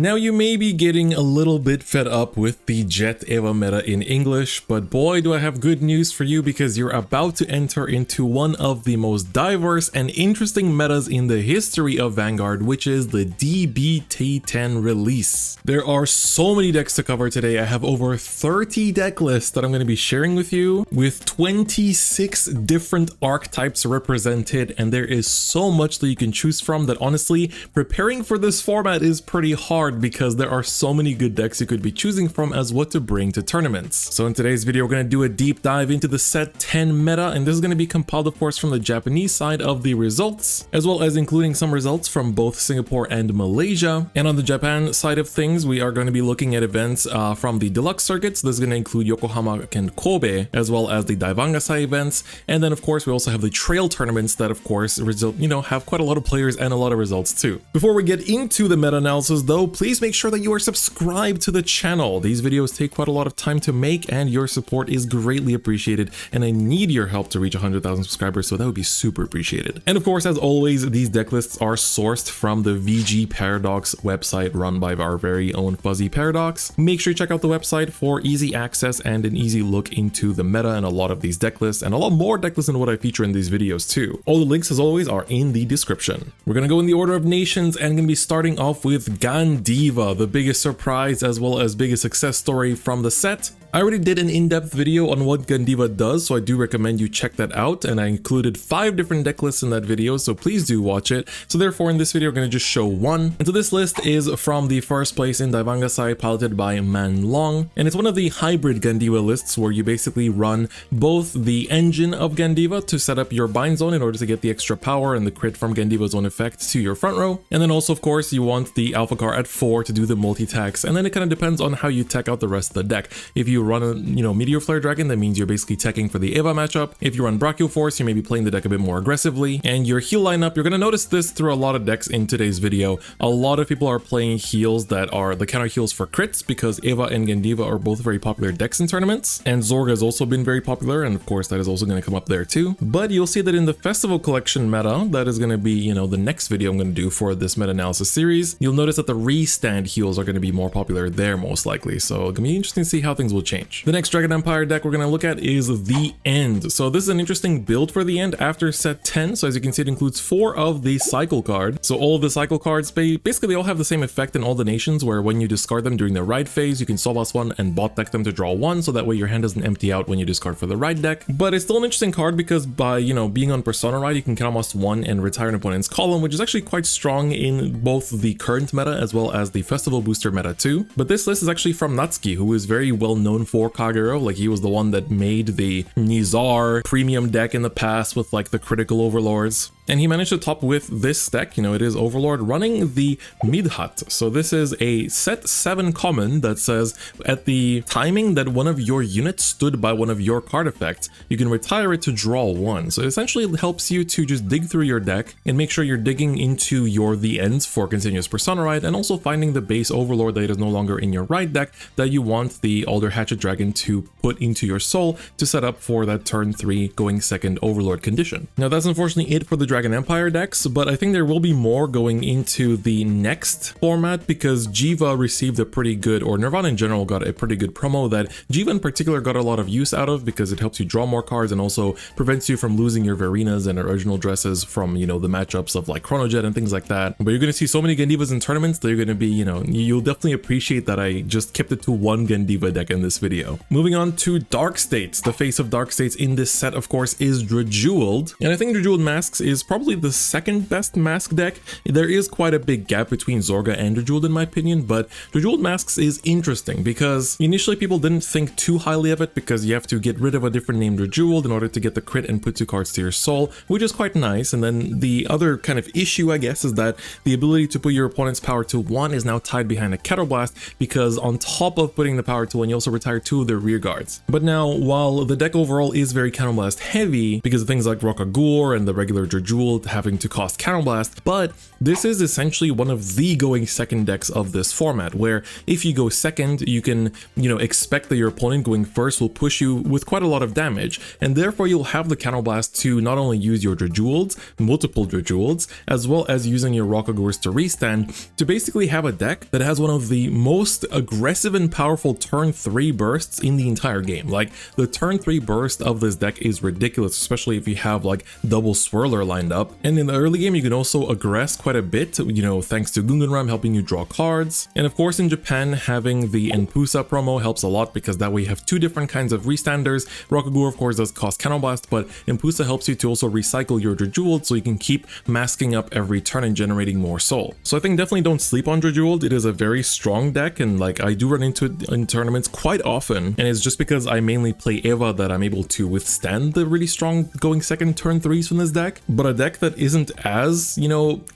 Now you may be getting a little bit fed up with the Jet Eva meta in English, but boy do I have good news for you because you're about to enter into one of the most diverse and interesting metas in the history of Vanguard, which is the DBT10 release. There are so many decks to cover today. I have over 30 deck lists that I'm going to be sharing with you, with 26 different archetypes represented, and there is so much that you can choose from that honestly, preparing for this format is pretty hard because there are so many good decks you could be choosing from as what to bring to tournaments. So in today's video, we're going to do a deep dive into the set 10 meta, and this is going to be compiled of course from the Japanese side of the results, as well as including some results from both Singapore and Malaysia. And on the Japan side of things, we are going to be looking at events from the deluxe circuits. This is going to include Yokohama and Kobe, as well as the Daivangasai events. And then of course, we also have the trail tournaments that of course have quite a lot of players and a lot of results too. Before we get into the meta analysis though, please make sure that you are subscribed to the channel. These videos take quite a lot of time to make and your support is greatly appreciated, and I need your help to reach 100,000 subscribers, so that would be super appreciated. And of course, as always, these deck lists are sourced from the VG Paradox website run by our very own Fuzzy Paradox. Make sure you check out the website for easy access and an easy look into the meta and a lot of these deck lists, and a lot more deck lists than what I feature in these videos too. All the links as always are in the description. We're gonna go in the order of nations and gonna be starting off with Gandiva, the biggest surprise as well as biggest success story from the set. I already did an in-depth video on what Gandiva does, so I do recommend you check that out, and I included 5 different deck lists in that video, so please do watch it. So therefore in this video, we're going to just show one. And so this list is from the first place in Daivangasai, piloted by Man Long, and it's one of the hybrid Gandiva lists where you basically run both the engine of Gandiva to set up your bind zone in order to get the extra power and the crit from Gandiva's own effect to your front row, and then also of course you want the Alpha Car at 4 to do the multi-tax, and then it kind of depends on how you tech out the rest of the deck. If you run a Meteor Flare Dragon, that means you're basically teching for the Eva matchup. If you run Brachio Force, you may be playing the deck a bit more aggressively. And your heal lineup, you're going to notice this through a lot of decks in today's video. A lot of people are playing heals that are the counter heals for crits because Eva and Gandiva are both very popular decks in tournaments. And Zorga has also been very popular, and of course that is also going to come up there too. But you'll see that in the Festival Collection meta, that is going to be, the next video I'm going to do for this meta-analysis series, you'll notice that the restand heals are going to be more popular there most likely. So it's going to be interesting to see how things will change. The next Dragon Empire deck we're going to look at is the End. So this is an interesting build for the End after set 10. So as you can see, it includes 4 of the cycle cards. So all of the cycle cards, basically they all have the same effect in all the nations, where when you discard them during the ride phase, you can Solas 1 and bot deck them to draw 1, so that way your hand doesn't empty out when you discard for the ride deck. But it's still an interesting card because by, being on Persona Ride, you can Counterblast 1 and retire an opponent's column, which is actually quite strong in both the current meta as well as the Festival Booster meta too. But this list is actually from Natsuki, who is very well known for Kagero. Like, he was the one that made the Nizar premium deck in the past with like the critical overlords. And he managed to top with this deck, it is Overlord running the Midhat. So this is a set 7 common that says at the timing that one of your units stood by one of your card effects, you can retire it to draw 1. So it essentially helps you to just dig through your deck and make sure you're digging into the ends for continuous Persona Ride, and also finding the base Overlord that is no longer in your right deck that you want the Alder Hatchet Dragon to put into your soul to set up for that turn 3 going second Overlord condition. Now that's unfortunately it for the Dragon Empire decks, but I think there will be more going into the next format because Jiva received a pretty good, or Nirvana in general got a pretty good promo that Jiva in particular got a lot of use out of because it helps you draw more cards and also prevents you from losing your Verinas and original dresses from, the matchups of like Chronojet and things like that. But you're going to see so many Gandivas in tournaments that you're going to be, you'll definitely appreciate that I just kept it to one Gandiva deck in this video. Moving on to Dark States. The face of Dark States in this set, of course, is Drejeweled. And I think Drejeweled Masks is probably the second best mask deck. There is quite a big gap between Zorga and Drejeweled in my opinion, but Drejeweled Masks is interesting because initially people didn't think too highly of it because you have to get rid of a different name Drejeweled in order to get the crit and put 2 cards to your soul, which is quite nice. And then the other kind of issue, I guess, is that the ability to put your opponent's power to 1 is now tied behind a Kettle Blast, because on top of putting the power to 1, you also retire 2 of their rear guards. But now, while the deck overall is very Counterblast heavy because of things like Rokagur and the regular Drejeweled Jewel having to cost Counterblast, but this is essentially one of the going second decks of this format, where if you go second, you can, expect that your opponent going first will push you with quite a lot of damage, and therefore you'll have the Counterblast to not only use your Jewels, multiple Jewels, as well as using your Rockagors to restand, to basically have a deck that has one of the most aggressive and powerful turn 3 bursts in the entire game. Like, the turn 3 burst of this deck is ridiculous, especially if you have like double Swirler lined up. And in the early game, you can also aggress quite a bit, thanks to Gunganram helping you draw cards. And of course, in Japan, having the Enpusa promo helps a lot, because that way you have two different kinds of restanders. Rockagor, of course, does cost Counterblast, but Enpusa helps you to also recycle your Jeweled, so you can keep masking up every turn and generating more soul. So I think definitely don't sleep on Jeweled. It is a very strong deck, and like I do run into it in tournaments quite often, and it's just because I mainly play Eva that I'm able to withstand the really strong going second turn 3s from this deck. But a deck that isn't as,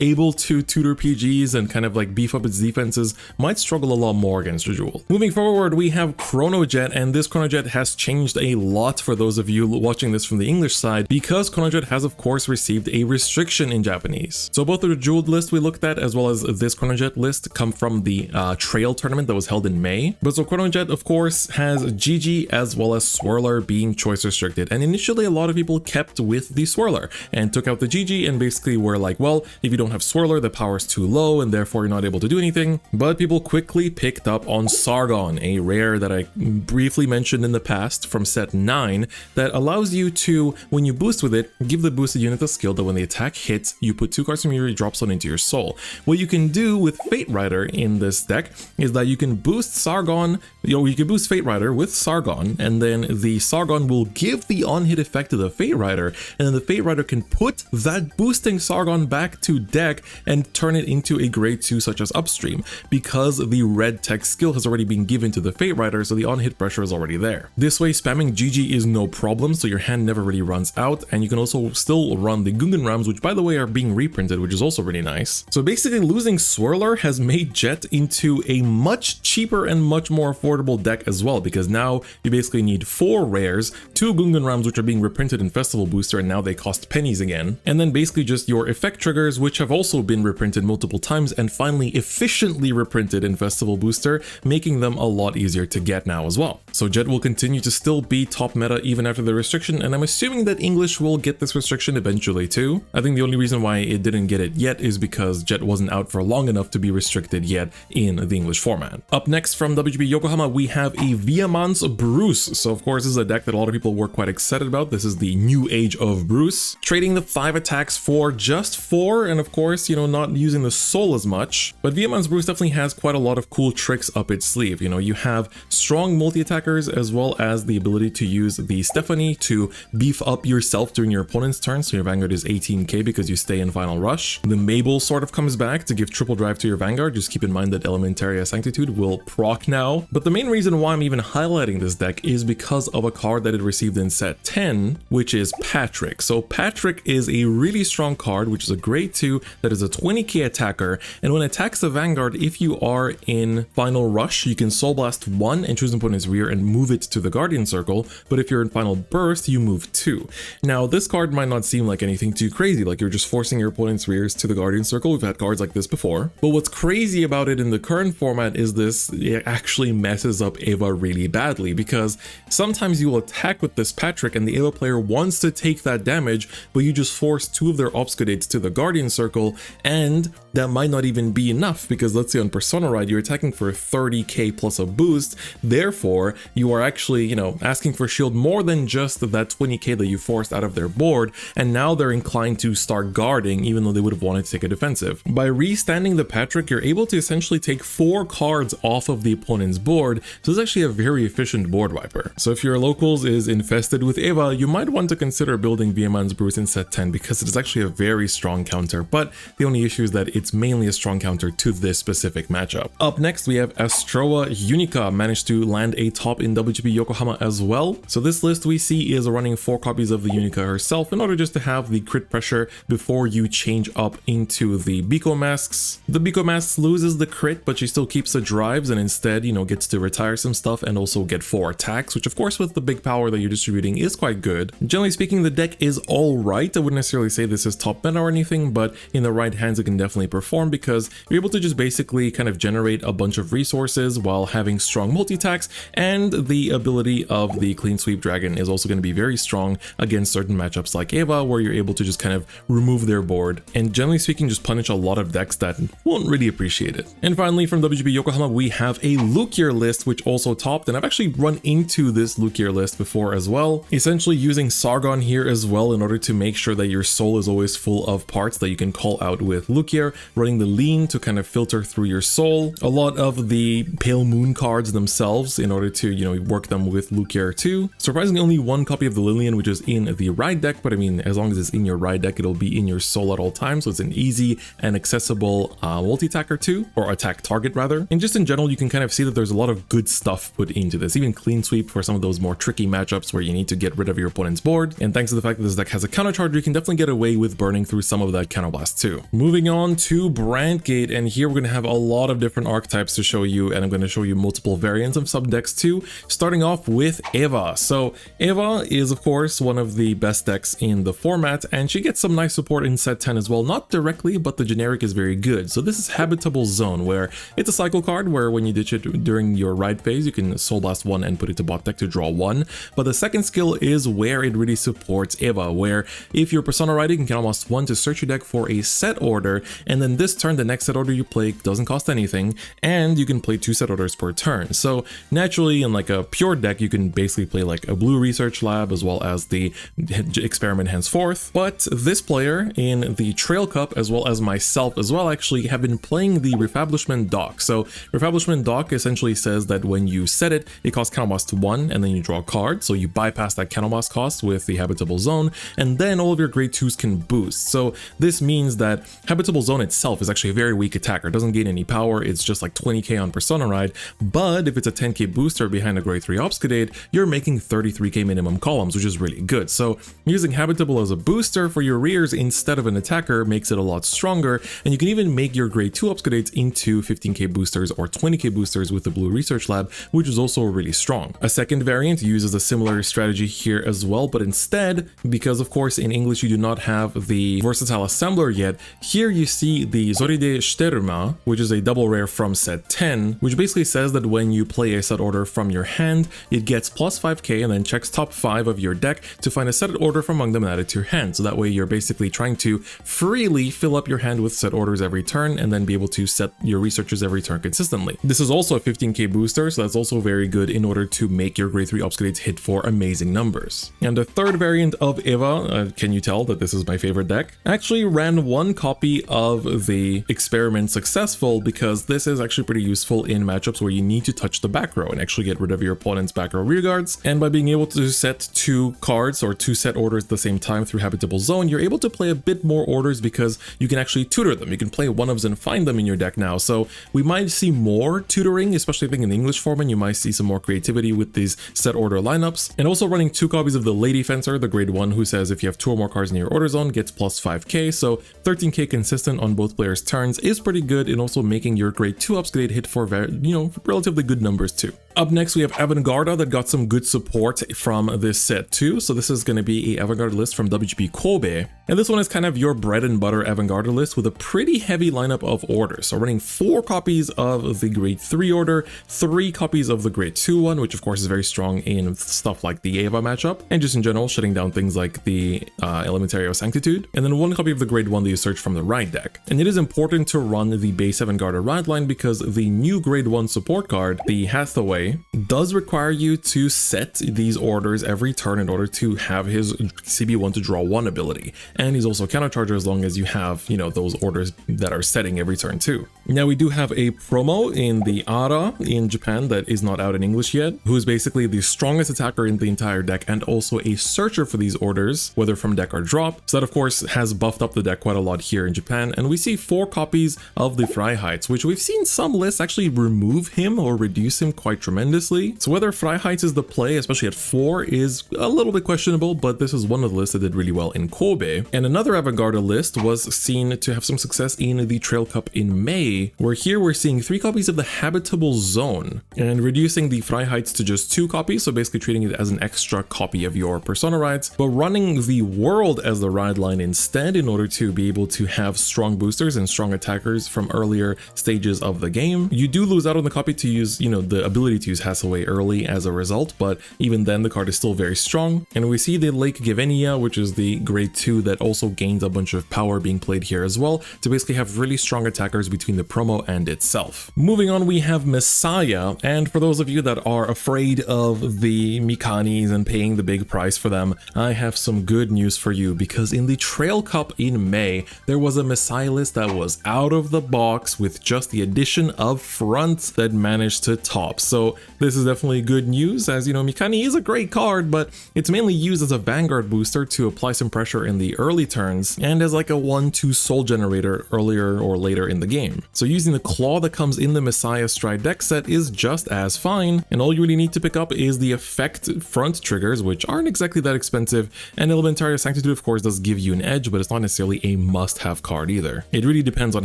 able to tutor PGs and kind of like beef up its defenses might struggle a lot more against Jewel. Moving forward, we have Chronojet, and this Chronojet has changed a lot for those of you watching this from the English side, because Chronojet has of course received a restriction in Japanese. So both the Jeweled list we looked at as well as this Chronojet list come from the Trail tournament that was held in May. But so Chronojet of course has GG as well as Swirler being choice restricted, and initially a lot of people kept with the Swirler and took out the GG and basically were like, well, if you don't have Swirler, the power's too low and therefore you're not able to do anything. But people quickly picked up on Sargon, a rare that I briefly mentioned in the past from set 9 that allows you to, when you boost with it, give the boosted unit a skill that when the attack hits, you put 2 cards from your drop zone into your soul. What you can do with Fate Rider in this deck is that you can boost Sargon, you can boost Fate Rider with Sargon, and then the Sargon will give the on-hit effect to the Fate Rider, and then the Fate Rider can put that boosting Sargon back to deck and turn it into a grade 2 such as Upstream, because the red tech skill has already been given to the Fate Rider, so the on-hit pressure is already there. This way spamming GG is no problem, so your hand never really runs out, and you can also still run the Gunganrams, which by the way are being reprinted, which is also really nice. So basically losing Swirler has made Jet into a much cheaper and much more affordable deck as well, because now you basically need 4 rares, 2 Gunganrams which are being reprinted in Festival Booster and now they cost pennies again, and then basically just your effect triggers which have also been reprinted multiple times and finally efficiently reprinted in Festival Booster, making them a lot easier to get now as well. So Jet will continue to still be top meta even after the restriction, and I'm assuming that English will get this restriction eventually too. I think the only reason why it didn't get it yet is because Jet wasn't out for long enough to be restricted yet in the English format. Up next from WGB Yokohama, we have a Viaman's Bruce. So of course this is a deck that a lot of people were quite excited about. This is the new age of Bruce, trading the 5 attacks for just 4, and of course, not using the soul as much. But Viaman's Bruce definitely has quite a lot of cool tricks up its sleeve. You have strong multi-attackers as well as the ability to use the Stephanie to beef up yourself during your opponent's turn, so your Vanguard is 18k because you stay in Final Rush. The Mabel sort of comes back to give triple drive to your Vanguard. Just keep in mind that Elementaria Sanctitude will proc now. But the main reason why I'm even highlighting this deck is because of a card that it received in set 10, which is Patrick. So Patrick is a really strong card, which is a grade 2 that is a 20k attacker, and when it attacks the Vanguard, if you are in Final Rush, you can Soul Blast 1 and choose an opponent's rear and move it to the Guardian Circle, but if you're in Final Burst, you move 2. Now this card might not seem like anything too crazy, like you're just forcing your opponent's rears to the Guardian Circle. We've had cards like this before, but what's crazy about it in the current format is it actually messes up Eva really badly, because sometimes you will attack with this Patrick and the Eva player wants to take that damage, but you just force 2 of their Obscudates to the Guardian Circle, and that might not even be enough, because let's say on Persona Ride you're attacking for 30k plus a boost, therefore you are actually, asking for shield more than just that 20k that you forced out of their board, and now they're inclined to start guarding even though they would have wanted to take a defensive. By restanding the Patrick, you're able to essentially take 4 cards off of the opponent's board, so it's actually a very efficient board wiper. So if your locals is infested with Eva, you might want to consider building Viaman's Bruce in set 10, because it is actually a very strong counter, but the only issue is that it's mainly a strong counter to this specific matchup. Up next we have Astroa Unica, managed to land a top in WGB Yokohama as well. So this list we see is running 4 copies of the Unica herself in order just to have the crit pressure before you change up into the Biko Masks. The Biko Masks loses the crit, but she still keeps the drives and instead, gets to retire some stuff and also get 4 attacks, which of course with the big power that you're distributing is quite good. Generally speaking, the deck is alright. I wouldn't necessarily say this is top meta or anything, but in the right hands it can definitely perform because you're able to just basically kind of generate a bunch of resources while having strong multi-attacks, and the ability of the Clean Sweep Dragon is also going to be very strong against certain matchups like Eva, where you're able to just kind of remove their board and generally speaking just punish a lot of decks that won't really appreciate it. And finally, from WGB Yokohama, we have a Lukier list which also topped, and I've actually run into this Lukier list before as well, essentially using Sargon here as well in order to make sure that your soul is always full of parts that you can call out with Lukier, running the lean to kind of filter through your soul, a lot of the Pale Moon cards themselves in order to, you know, work them with Lukier too. Surprisingly, only one copy of the Lillian, which is in the ride deck, but I mean, as long as it's in your ride deck, it'll be in your soul at all times, so it's an easy and accessible multi-attacker too, or attack target rather. And just in general, you can kind of see that there's a lot of good stuff put into this, even Clean Sweep for some of those more tricky matchups where you need to get rid of your opponent's board. And thanks to the fact that this deck has a counter charge, you can definitely get away with burning through some of that counterblast too. Moving on to Brandt Gate, and here we're going to have a lot of different archetypes to show you, and I'm going to show you multiple variants of sub decks too, starting off with Eva. So Eva is of course one of the best decks in the format, and she gets some nice support in set 10 as well, not directly, but the generic is very good. So this is Habitable Zone, where it's a cycle card where when you ditch it during your ride phase, you can Soul Blast 1 and put it to bot deck to draw 1. But the second skill is where it really supports Eva, where if you're Persona riding, you can almost 1 to search your deck for a set order, and then this turn the next set order you play doesn't cost anything, and you can play 2 set orders per turn. So naturally, in like a pure deck, you can basically play like a blue research lab as well as the experiment henceforth. But this player in the Trail Cup, as well as myself as well, actually have been playing the Refablishment Dock. So Refablishment Dock essentially says that when you set it, it costs counterblast 1 and then you draw a card. So you bypass that counterblast cost with the Habitable Zone, and then all of your grade 2s can boost. So this means that Habitable Zone itself is actually a very weak attacker. It doesn't gain any power. It's just like 20k on Persona Ride. But if it's a 10k booster behind a grade 3 Obfuscate, you're making 33k minimum columns, which is really good. So using Habitable as a booster for your rears instead of an attacker makes it a lot stronger, and you can even make your grade 2 Obfuscates into 15k boosters or 20k boosters with the Blue Research Lab, which is also really strong. A second variant uses a similar strategy here as well, but instead, because of course in English you do not have the Versatile Assembler yet, here you see the Zoride Shteruma, which is a double rare from set 10, which basically says that when you play a set order from your hand, it gets plus 5k and then checks top 5 of your deck to find a set order from among them and add it to your hand. So that way you're basically trying to freely fill up your hand with set orders every turn and then be able to set your researchers every turn consistently. This is also a 15k booster, so that's also very good in order to make your grade 3 Obfuscates hit for amazing numbers. And the third variant of Eva, can you tell that this is my favorite deck? I actually ran one copy of the Experiment Successful because this is actually pretty useful in matchups where you need to touch the back row and actually get rid of your opponent's back row rearguards. And by being able to set 2 cards or 2 set orders at the same time through Habitable Zone, you're able to play a bit more orders because you can actually tutor them. You can play one-ofs and find them in your deck now. So we might see more tutoring, especially I think in the English format, you might see some more creativity with these set order lineups. And also running 2 copies of the Lady Fencer, the grade 1, who says if you have 2 or more cards in your order zone, gets plus 5k. So 13k consistent on both players' turns is pretty good, and also making your grade 2 Obfuscate hit for relatively good numbers too. Up next, we have Vanguard that got some good support from this set too. So this is going to be a Vanguard list from WGP Kobe. And this one is kind of your bread and butter Vanguard list with a pretty heavy lineup of orders. So running 4 copies of the grade 3 order, 3 copies of the grade 2 one, which of course is very strong in stuff like the Eva matchup, and just in general shutting down things like the Elementario Sanctitude, and then 1 copy of the grade 1 that you search from the ride deck. And it is important to run the base Vanguard ride line because the new grade 1 support card, the Hathaway, does require you to set these orders every turn in order to have his CB1 to draw 1 ability. And he's also a countercharger as long as you have, those orders that are setting every turn too. Now we do have a promo in the Ara in Japan that is not out in English yet, who is basically the strongest attacker in the entire deck and also a searcher for these orders, whether from deck or drop. So that of course has buffed up the deck quite a lot here in Japan. And we see 4 copies of the Freiheits, which we've seen some lists actually remove him or reduce him quite tremendously. So whether Freiheits is the play, especially at 4, is a little bit questionable, but this is one of the lists that did really well in Kobe. And another Vanguard list was seen to have some success in the Trail Cup in May, be, where here we're seeing 3 copies of the Habitable Zone and reducing the Freiheits to just 2 copies, so basically treating it as an extra copy of your Persona rides, but running the world as the ride line instead in order to be able to have strong boosters and strong attackers from earlier stages of the game. You do lose out on the copy to use, the ability to use Hathaway early as a result, but even then the card is still very strong. And we see the Lake Givenia, which is the grade 2 that also gains a bunch of power being played here as well, to basically have really strong attackers between the promo and itself. Moving on, we have Messiah, and for those of you that are afraid of the Mikanis and paying the big price for them, I have some good news for you, because in the Trail Cup in May, there was a Messiah list that was out of the box with just the addition of fronts that managed to top. So this is definitely good news, as Mikani is a great card, but it's mainly used as a Vanguard booster to apply some pressure in the early turns and as like a 1-2 soul generator earlier or later in the game. So using the claw that comes in the Messiah Stride deck set is just as fine, and all you really need to pick up is the effect front triggers, which aren't exactly that expensive, and Elementaria Sanctitude of course does give you an edge, but it's not necessarily a must-have card either. It really depends on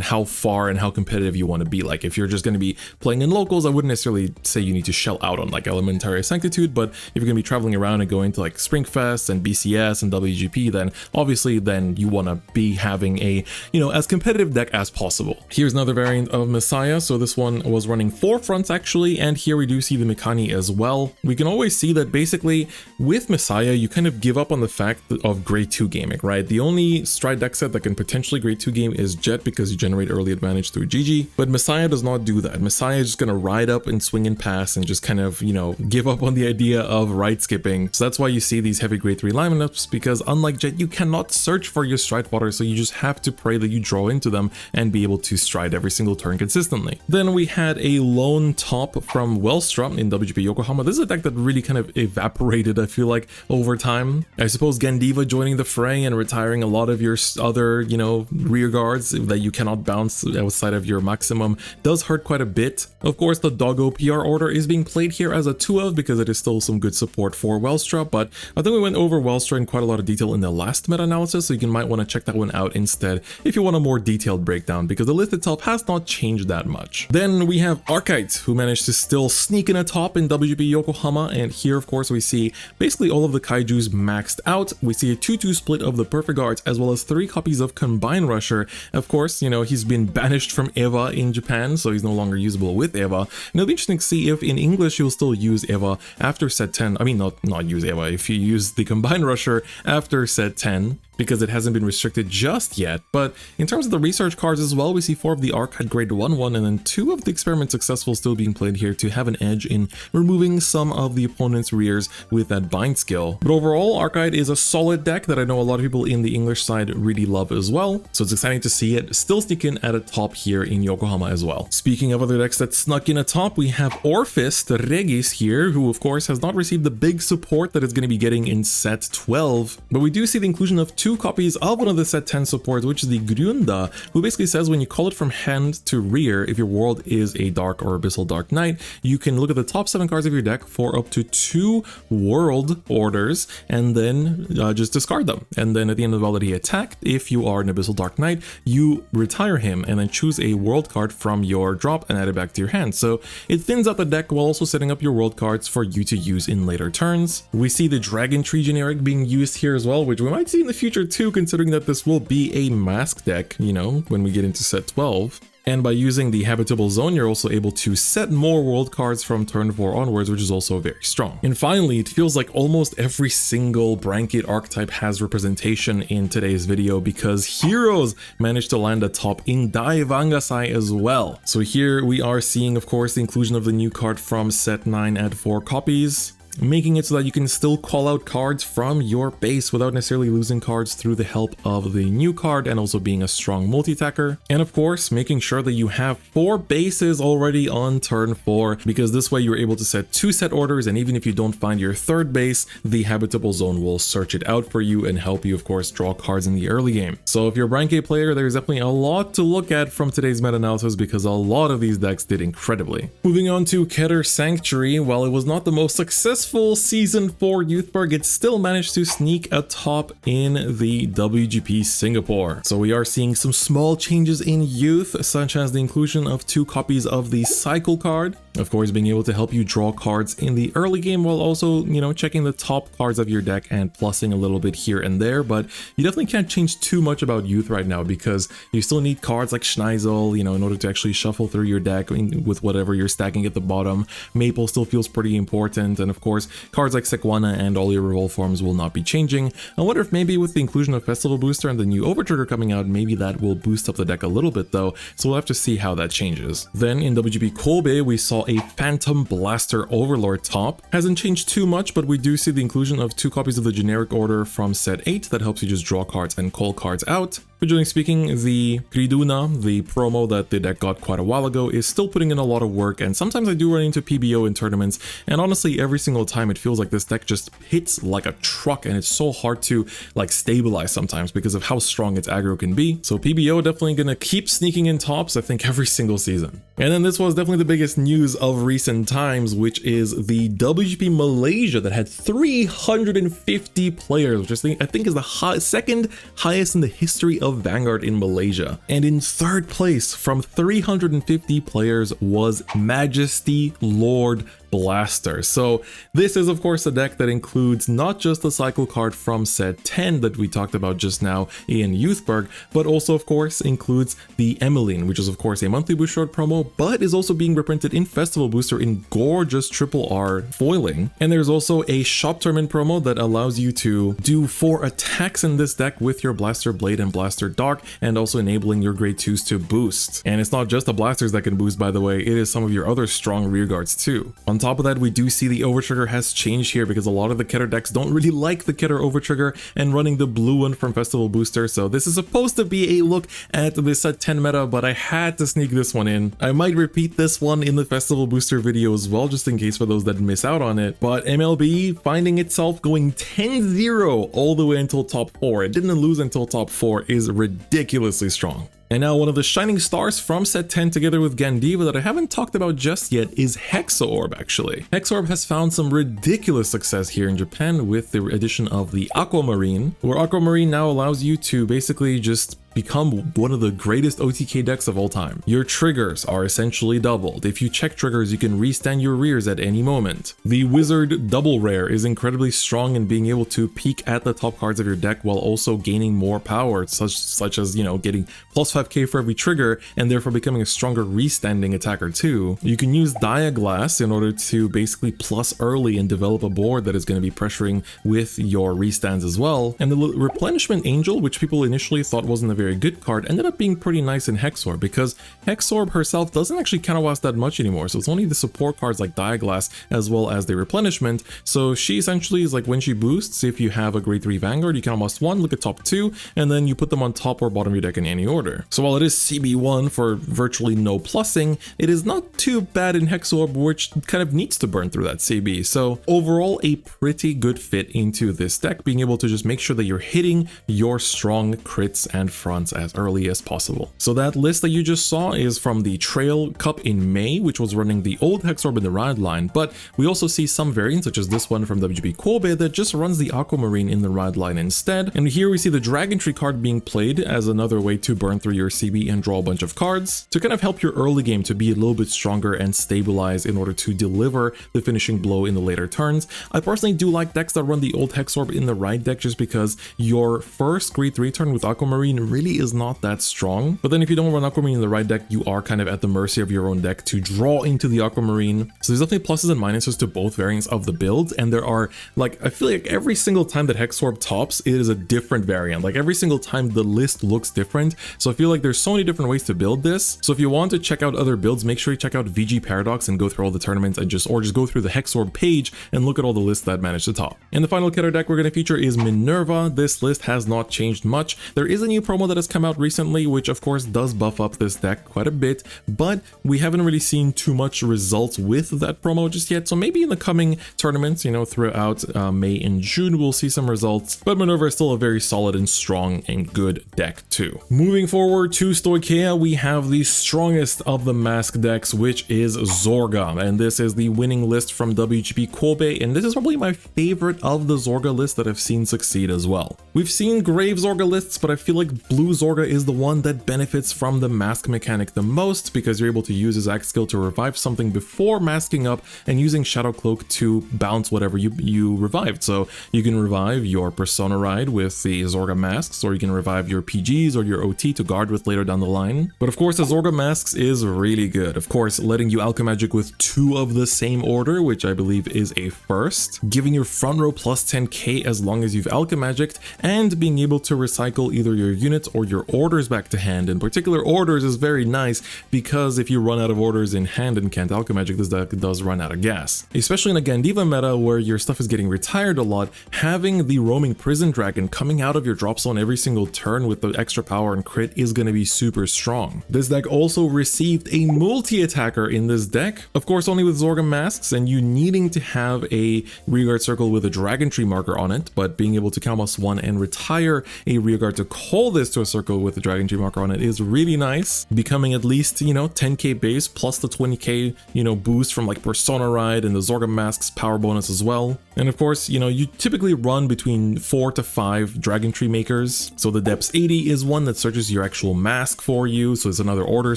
how far and how competitive you want to be. Like if you're just going to be playing in locals, I wouldn't necessarily say you need to shell out on like Elementaria Sanctitude, but if you're going to be traveling around and going to like Springfest and BCS and WGP, then obviously you want to be having a, as competitive deck as possible. Here's another variant of Messiah. So this one was running 4 fronts actually, and here we do see the Mikani as well. We can always see that basically with Messiah, you kind of give up on the fact of grade 2 gaming, right? The only Stride deck set that can potentially grade 2 game is Jet, because you generate early advantage through GG, but Messiah does not do that. Messiah is just going to ride up and swing and pass and just kind of, give up on the idea of ride skipping. So that's why you see these heavy grade 3 lineups, because unlike Jet, you cannot search for your Stride fodder, so you just have to pray that you draw into them and be able to stride every single turn consistently. Then we had a lone top from Wellstra in WGP Yokohama. This is a deck that really kind of evaporated, I feel like, over time. I suppose Gandiva joining the fray and retiring a lot of your other, rear guards that you cannot bounce outside of your maximum does hurt quite a bit. Of course, the Doggo PR order is being played here as a 2 of, because it is still some good support for Wellstra, but I think we went over Wellstra in quite a lot of detail in the last meta-analysis, so you might want to check that one out instead if you want a more detailed breakdown, because the list itself has not changed that much. Then we have Archetypes, who managed to still sneak in a top in WGP Yokohama, and here of course we see basically all of the Kaijus maxed out. We see a 2-2 split of the Perfect Guards, as well as 3 copies of Combine Rusher. Of course, he's been banished from Eva in Japan, so he's no longer usable with Eva. And it'll be interesting to see if in English you'll still use Eva after set 10. I mean, not use Eva, if you use the Combine Rusher after set 10, because it hasn't been restricted just yet. But in terms of the research cards as well, we see 4 of the Arcade grade 1 and then 2 of the Experiment Successful still being played here to have an edge in removing some of the opponent's rears with that bind skill. But overall, Arcade is a solid deck that I know a lot of people in the English side really love as well, so it's exciting to see it still sneak in at a top here in Yokohama as well. Speaking of other decks that snuck in a top, we have Orphist Regis here, who of course has not received the big support that it's going to be getting in set 12, but we do see the inclusion of 2 copies of one of the set 10 supports, which is the Grunda, who basically says when you call it from hand to rear, if your world is a Dark or Abyssal Dark Knight, you can look at the top 7 cards of your deck for up to 2 world orders and then just discard them. And then at the end of the while that he attacked, if you are an Abyssal Dark Knight, you retire him and then choose a world card from your drop and add it back to your hand. So it thins out the deck while also setting up your world cards for you to use in later turns. We see the Dragon Tree generic being used here as well, which we might see in the future too, considering that this will be a mask deck, when we get into set 12. And by using the Habitable Zone, you're also able to set more world cards from turn 4 onwards, which is also very strong. And finally, it feels like almost every single Brandt Gate archetype has representation in today's video, because Heroes managed to land a top in Dai Vangasai as well. So here we are seeing, of course, the inclusion of the new card from set 9 at 4 copies, making it so that you can still call out cards from your base without necessarily losing cards through the help of the new card, and also being a strong multi-attacker. And of course, making sure that you have 4 bases already on turn 4, because this way you're able to set 2 set orders, and even if you don't find your 3rd base, the Habitable Zone will search it out for you and help you, of course, draw cards in the early game. So if you're a Brandt Gate player, there's definitely a lot to look at from today's meta-analysis, because a lot of these decks did incredibly. Moving on to Keter Sanctuary, while it was not the most successful successful season for Youthberg, it still managed to sneak atop in the WGP Singapore. So we are seeing some small changes in Youth, such as the inclusion of 2 copies of the Cycle card. Of course, being able to help you draw cards in the early game while also, checking the top cards of your deck and plussing a little bit here and there. But you definitely can't change too much about Youth right now because you still need cards like Schneisel, in order to actually shuffle through your deck with whatever you're stacking at the bottom. Maple still feels pretty important. And of course, cards like Sequana and all your revolt forms will not be changing. I wonder if maybe with the inclusion of Festival Booster and the new Overtrigger coming out, maybe that will boost up the deck a little bit though. So we'll have to see how that changes. Then in WGP Kobe, we saw a Phantom Blaster Overlord top. Hasn't changed too much, but we do see the inclusion of 2 copies of the generic order from set 8 that helps you just draw cards and call cards out. But generally speaking, the Griduna, the promo that the deck got quite a while ago, is still putting in a lot of work, and sometimes I do run into PBO in tournaments, and honestly every single time it feels like this deck just hits like a truck, and it's so hard to stabilize sometimes because of how strong its aggro can be. So PBO definitely gonna keep sneaking in tops, I think, every single season. And then this was definitely the biggest news of recent times, which is the WGP Malaysia that had 350 players, which I think is the second highest in the history of Vanguard in Malaysia. And in 3rd place from 350 players was Majesty Lord Blaster. So this is of course a deck that includes not just the Cycle card from set 10 that we talked about just now in Youthberg, but also of course includes the Emmeline, which is of course a monthly boost short promo, but is also being reprinted in Festival Booster in gorgeous RRR foiling. And there's also a shop tournament promo that allows you to do 4 attacks in this deck with your Blaster Blade and Blaster Dark, and also enabling your grade 2s to boost. And it's not just the blasters that can boost, by the way, it is some of your other strong rear guards too. On top of that, we do see the Overtrigger has changed here because a lot of the Keter decks don't really like the Keter Overtrigger and running the blue one from Festival Booster. So this is supposed to be a look at the set 10 meta, but I had to sneak this one in. I might repeat this one in the Festival Booster video as well, just in case for those that miss out on it. But MLB finding itself going 10-0 all the way until top 4. It didn't lose until top 4 is ridiculously strong. And now one of the shining stars from set 10 together with Gandiva that I haven't talked about just yet is Hexorb actually. Hexorb has found some ridiculous success here in Japan with the addition of the Aquamarine, where Aquamarine now allows you to basically just become one of the greatest OTK decks of all time. Your triggers are essentially doubled. If you check triggers, you can restand your rears at any moment. The Wizard Double Rare is incredibly strong in being able to peek at the top cards of your deck while also gaining more power, such as, getting plus 5k for every trigger and therefore becoming a stronger restanding attacker too. You can use Diaglass in order to basically plus early and develop a board that is going to be pressuring with your restands as well. And the Replenishment Angel, which people initially thought wasn't a very good card, ended up being pretty nice in Hexorb because Hexorb herself doesn't actually counterblast that much anymore, so it's only the support cards like Diaglass as well as the replenishment. So she essentially is like, when she boosts, if you have a grade 3 Vanguard, you counterblast 1, look at top 2, and then you put them on top or bottom of your deck in any order. So while it is CB1 for virtually no plussing, it is not too bad in Hexorb, which kind of needs to burn through that CB. So overall, a pretty good fit into this deck, being able to just make sure that you're hitting your strong crits and fronts as early as possible. So that list that you just saw is from the Trail Cup in May, which was running the old Hexorb in the Ride line, but we also see some variants such as this one from WGP Kobe that just runs the Aquamarine in the Ride line instead. And here we see the Dragon Tree card being played as another way to burn through your CB and draw a bunch of cards to kind of help your early game to be a little bit stronger and stabilize in order to deliver the finishing blow in the later turns. I personally do like decks that run the old Hexorb in the Ride deck just because your first grade 3 turn with Aquamarine really is not that strong. But then if you don't run Aquamarine in the Ride deck, you are kind of at the mercy of your own deck to draw into the Aquamarine. So there's definitely pluses and minuses to both variants of the build, and there are, like, I feel like every single time that Hexorb tops, it is a different variant. Like every single time the list looks different. So I feel like there's so many different ways to build this. So if you want to check out other builds, make sure you check out VG Paradox and go through all the tournaments and just go through the Hexorb page and look at all the lists that manage to top. And the final Keter deck we're going to feature is Minerva. This list has not changed much. There is a new promo promo that has come out recently, which of course does buff up this deck quite a bit, but we haven't really seen too much results with that promo just yet. So maybe in the coming tournaments, you know, throughout May and June, we'll see some results. But Minerva is still a very solid and strong and good deck too. Moving forward to Stoicheia, we have the strongest of the mask decks, which is Zorga, and this is the winning list from WGP Kobe, and this is probably my favorite of the Zorga list that I've seen succeed as well. We've seen Grave Zorga lists, but I feel like Blue Zorga is the one that benefits from the mask mechanic the most, because you're able to use his axe skill to revive something before masking up and using Shadow Cloak to bounce whatever you revived. So you can revive your Persona Ride with the Zorga masks, or you can revive your PGs or your OT to guard with later down the line. But of course, the Zorga masks is really good. Of course, letting you Alchemagic with 2 of the same order, which I believe is a first, giving your front row plus 10k as long as you've Alchemagicked, and being able to recycle either your units or your orders back to hand. In particular, orders is very nice because if you run out of orders in hand and can't Alchemagic, this deck does run out of gas. Especially in a Gandiva meta where your stuff is getting retired a lot, having the roaming prison dragon coming out of your drop zone every single turn with the extra power and crit is going to be super strong. This deck also received a multi-attacker in this deck, of course only with Zorga masks, and you needing to have a rearguard circle with a dragon tree marker on it, but being able to count +1 and retire a rearguard to call this to a circle with a dragon tree marker on it is really nice, becoming at least, you know, 10k base plus the 20k, you know, boost from like Persona Ride and the Zorga masks power bonus as well. And of course, you know, you typically run between 4 to 5 dragon tree makers. So the Depths 80 is one that searches your actual mask for you, so it's another order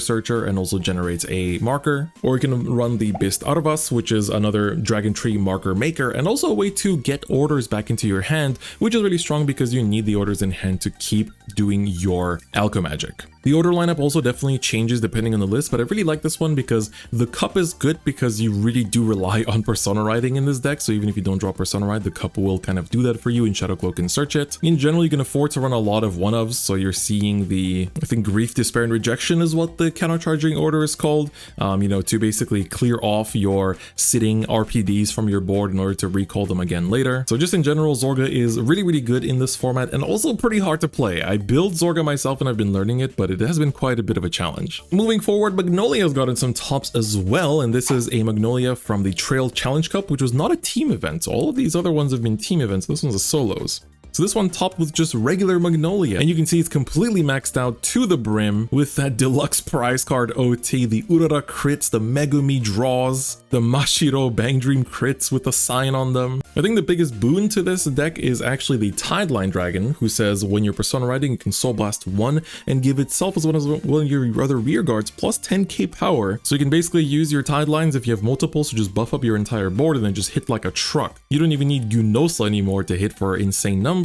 searcher and also generates a marker. Or you can run the Bist Arvas, which is another dragon tree marker maker, and also a way to get orders back into your hand, which is really strong because you need the orders in hand to keep doing your Alchemagic. The order lineup also definitely changes depending on the list, but I really like this one because the cup is good because you really do rely on Persona Riding in this deck, so even if you don't draw Persona Ride, the cup will kind of do that for you and Shadow Cloak can search it. In general, you can afford to run a lot of one-ofs, so you're seeing the, I think Grief, Despair, and Rejection is what the countercharging order is called, you know, to basically clear off your sitting RPDs from your board in order to recall them again later. So just in general, Zorga is really, really good in this format and also pretty hard to play. I build Zorga myself and I've been learning it, but it has been quite a bit of a challenge. Moving forward, Magnolia has gotten some tops as well, and this is a Magnolia from the Trail Challenge Cup, which was not a team event. All of these other ones have been team events. This one's a solos. So this one topped with just regular Magnolia, and you can see it's completely maxed out to the brim with that deluxe prize card OT, the Urara crits, the Megumi draws, the Mashiro Bang Dream crits with a sign on them. I think the biggest boon to this deck is actually the Tideline Dragon, who says when you're Persona Riding, you can Soul Blast 1 and give itself as one of your other rear guards plus 10k power. So you can basically use your Tidelines if you have multiples to just buff up your entire board and then just hit like a truck. You don't even need Gunosa anymore to hit for insane numbers.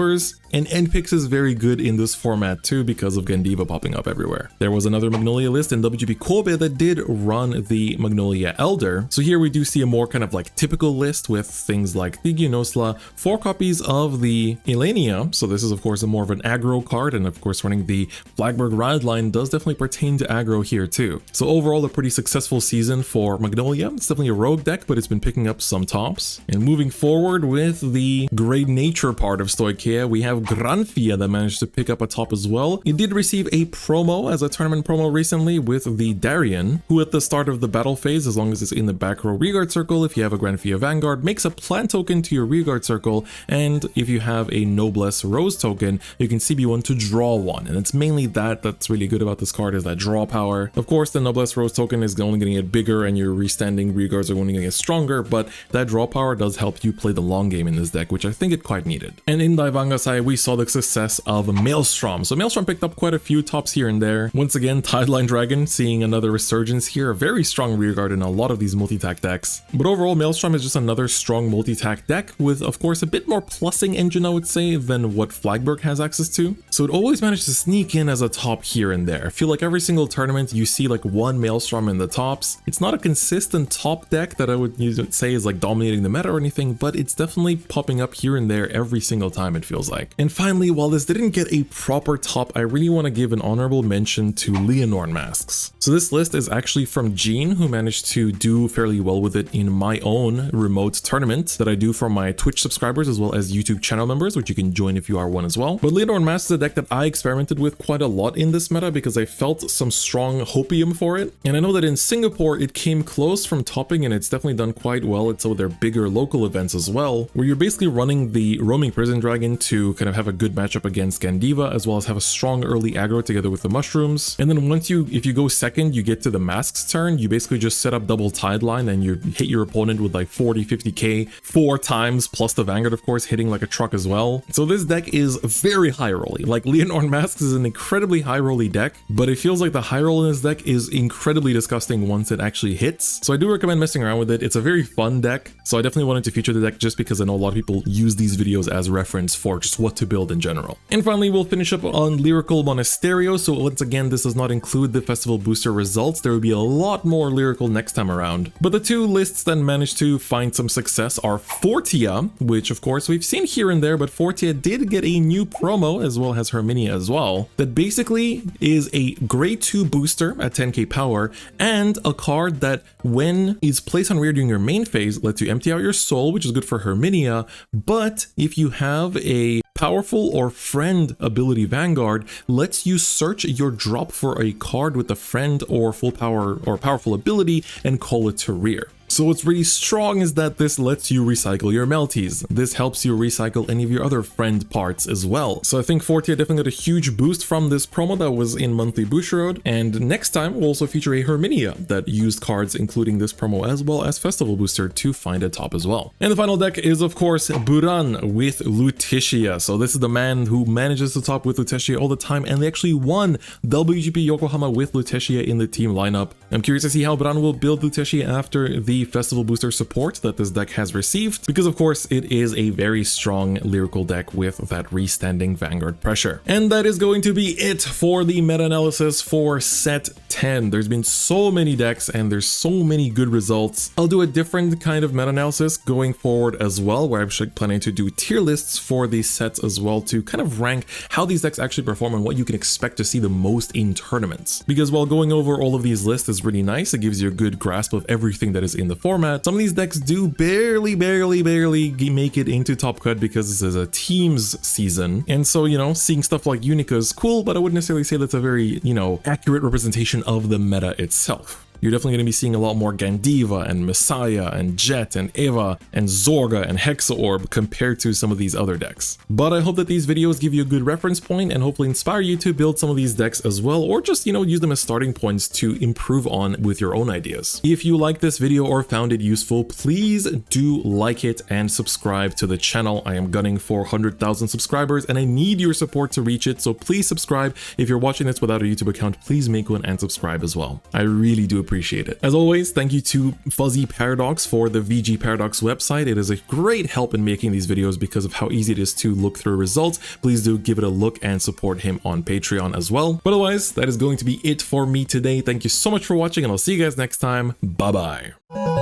And Npix is very good in this format too because of Gandiva popping up everywhere. There was another Magnolia list in WGP Kobe that did run the Magnolia Elder. So here we do see a more kind of like typical list with things like the Ginosla, 4 copies of the Elenia. So this is of course a more of an aggro card, and of course running the Flagberg Ride line does definitely pertain to aggro here too. So overall a pretty successful season for Magnolia. It's definitely a rogue deck, but it's been picking up some tops. And moving forward with the Great Nature part of Stoicheia, we have Granfia that managed to pick up a top as well. It did receive a promo as a tournament promo recently with the Darien, who at the start of the battle phase, as long as it's in the back row rearguard circle, if you have a Granfia Vanguard, makes a plant token to your rearguard circle, and if you have a Noblesse Rose token, you can CB1 to draw one. And it's mainly that's really good about this card, is that draw power. Of course, the Noblesse Rose token is only going to get bigger and your restanding rearguards are only going to get stronger, but that draw power does help you play the long game in this deck, which I think it quite needed. And in Daivangasai, we saw the success of Maelstrom. So Maelstrom picked up quite a few tops here and there. Once again, Tideline Dragon seeing another resurgence here, a very strong rearguard in a lot of these multi-tack decks. But overall, Maelstrom is just another strong multi-tack deck with, of course, a bit more plussing engine, I would say, than what Flagberg has access to. So it always managed to sneak in as a top here and there. I feel like every single tournament you see like one Maelstrom in the tops. It's not a consistent top deck that I would say is like dominating the meta or anything, but it's definitely popping up here and there every single time, it feels like. And finally, while this didn't get a proper top, I really want to give an honorable mention to Leonore masks. So this list is actually from Gene, who managed to do fairly well with it in my own remote tournament that I do for my Twitch subscribers as well as YouTube channel members, which you can join if you are one as well. But Leonore masks is a deck that I experimented with quite a lot in this meta because I felt some strong hopium for it. And I know that in Singapore, it came close from topping, and it's definitely done quite well at some of their bigger local events as well, where you're basically running the roaming prison dragon to kind of have a good matchup against Gandiva, as well as have a strong early aggro together with the mushrooms. And then once if you go second, you get to the mask's turn, you basically just set up double tide line and you hit your opponent with like 40, 50k 4 times, plus the Vanguard, of course, hitting like a truck as well. So this deck is very high rolly. Like Leonor Masks is an incredibly high rolly deck, but it feels like the high roll in this deck is incredibly disgusting once it actually hits. So I do recommend messing around with it. It's a very fun deck. So I definitely wanted to feature the deck just because I know a lot of people use these videos as reference for just what to build in general. And finally, we'll finish up on Lyrical Monasterio. So once again, this does not include the festival booster results. There will be a lot more Lyrical next time around. But the two lists that managed to find some success are Fortia, which of course we've seen here and there, but Fortia did get a new promo as well as Herminia as well, that basically is a grade 2 booster at 10k power and a card that when is placed on rear during your main phase lets you empty out your soul, which is good for Herminia. But if you have a powerful or friend ability Vanguard, lets you search your drop for a card with a friend or full power or powerful ability and call it to rear. So what's really strong is that this lets you recycle your melties. This helps you recycle any of your other friend parts as well. So I think Fortia definitely got a huge boost from this promo that was in monthly Bushiroad. And next time we'll also feature a Herminia that used cards including this promo as well as Festival Booster to find a top as well. And the final deck is of course Buran with Lutetia. So this is the man who manages to top with Lutetia all the time, and they actually won WGP Yokohama with Lutetia in the team lineup. I'm curious to see how Buran will build Lutetia after the festival booster support that this deck has received, because of course it is a very strong lyrical deck with that restanding Vanguard pressure. And that is going to be it for the meta-analysis for set 10. There's been so many decks and there's so many good results. I'll do a different kind of meta-analysis going forward as well, where I'm actually planning to do tier lists for these sets as well to kind of rank how these decks actually perform and what you can expect to see the most in tournaments. Because while going over all of these lists is really nice, it gives you a good grasp of everything that is in the format, some of these decks do barely make it into top cut because this is a teams season. And so, you know, seeing stuff like Unica is cool, but I wouldn't necessarily say that's a very, you know, accurate representation of the meta itself. You're definitely going to be seeing a lot more Gandiva and Messiah and Jet and Eva and Zorga and Hexaorb compared to some of these other decks. But I hope that these videos give you a good reference point and hopefully inspire you to build some of these decks as well, or just, you know, use them as starting points to improve on with your own ideas. If you liked this video or found it useful, please do like it and subscribe to the channel. I am gunning for 100,000 subscribers and I need your support to reach it, so please subscribe. If you're watching this without a YouTube account, please make one and subscribe as well. I really do appreciate it. As always, thank you to Fuzzy Paradox for the VG Paradox website. It is a great help in making these videos because of how easy it is to look through results. Please do give it a look and support him on Patreon as well. But otherwise, that is going to be it for me today. Thank you so much for watching and I'll see you guys next time. Bye bye.